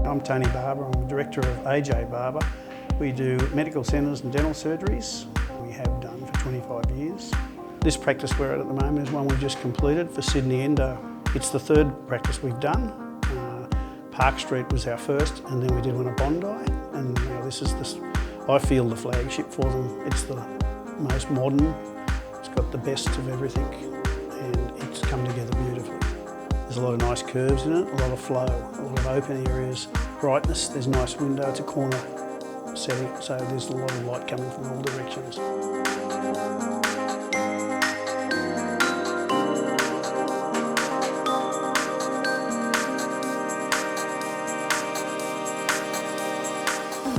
I'm Tony Barber, I'm the director of AJ Barber. We do medical centres and dental surgeries. We have done for 25 years. This practice we're at the moment is one we've just completed for Sydney Endo. It's the third practice we've done. Park Street was our first, and then we did one at Bondi, and now this is I feel the flagship for them. It's the most modern, it's got the best of everything, and it's come together beautifully. There's a lot of nice curves in it, a lot of flow, a lot of open areas, brightness, there's a nice window, it's a corner setting, so there's a lot of light coming from all directions.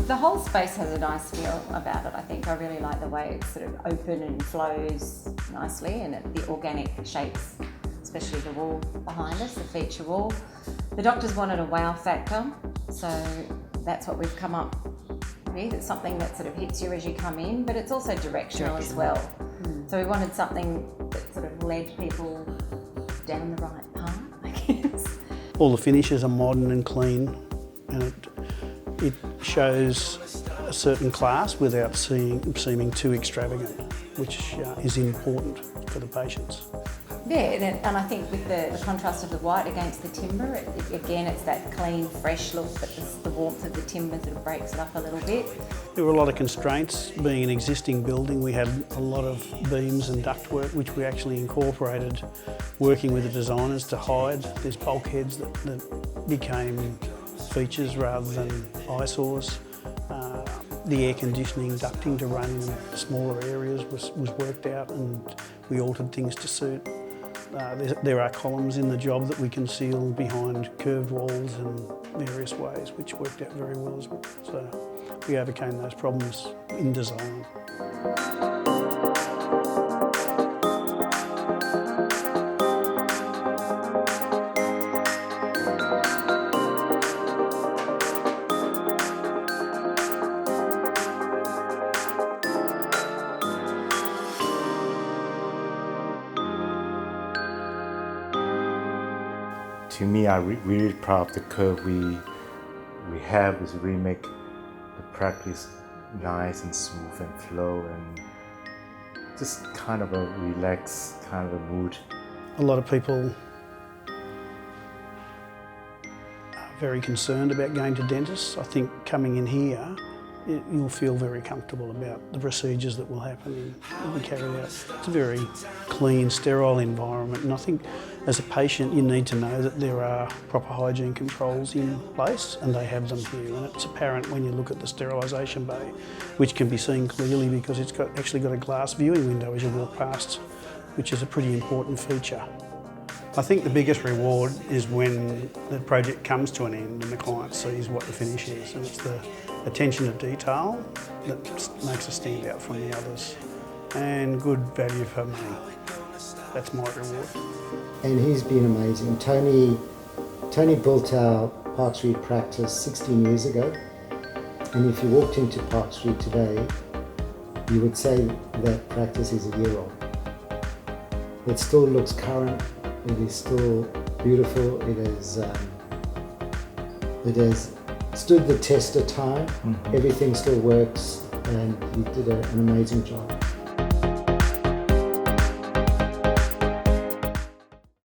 The whole space has a nice feel about it, I think. I really like the way it's sort of open and flows nicely, and the organic shapes, especially the wall behind us, the feature wall. The doctors wanted a wow factor, so that's what we've come up with. It's something that sort of hits you as you come in, but it's also directional as well. So we wanted something that sort of led people down the right path, I guess. All the finishes are modern and clean, and it shows a certain class without seeming too extravagant, which is important for the patients. Yeah, and I think with the contrast of the white against the timber, again it's that clean, fresh look, but the warmth of the timber sort of breaks it up a little bit. There were a lot of constraints. Being an existing building, we had a lot of beams and ductwork, which we actually incorporated, working with the designers to hide these bulkheads that became features rather than eyesores. The air conditioning ducting to run in smaller areas was worked out, and we altered things to suit. There are columns in the job that we conceal behind curved walls in various ways, which worked out very well as well. So we overcame those problems in design. To me, I'm really proud of the curve we have, is really make the practice nice and smooth and flow, and just kind of a relaxed kind of a mood. A lot of people are very concerned about going to dentists. I think coming in here, you'll feel very comfortable about the procedures that will happen and be carried out. It's a very clean, sterile environment, and I think as a patient you need to know that there are proper hygiene controls in place, and they have them here, and it's apparent when you look at the sterilisation bay, which can be seen clearly because it's actually got a glass viewing window as you walk past, which is a pretty important feature. I think the biggest reward is when the project comes to an end and the client sees what the finish is, and it's the attention to detail that makes us stand out from the others, and good value for money. That's my reward. And he's been amazing. Tony built our Park Street practice 16 years ago, and if you walked into Park Street today, you would say that practice is a year old. It still looks current. It is still beautiful. It has stood the test of time. Everything still works, and he did an amazing job.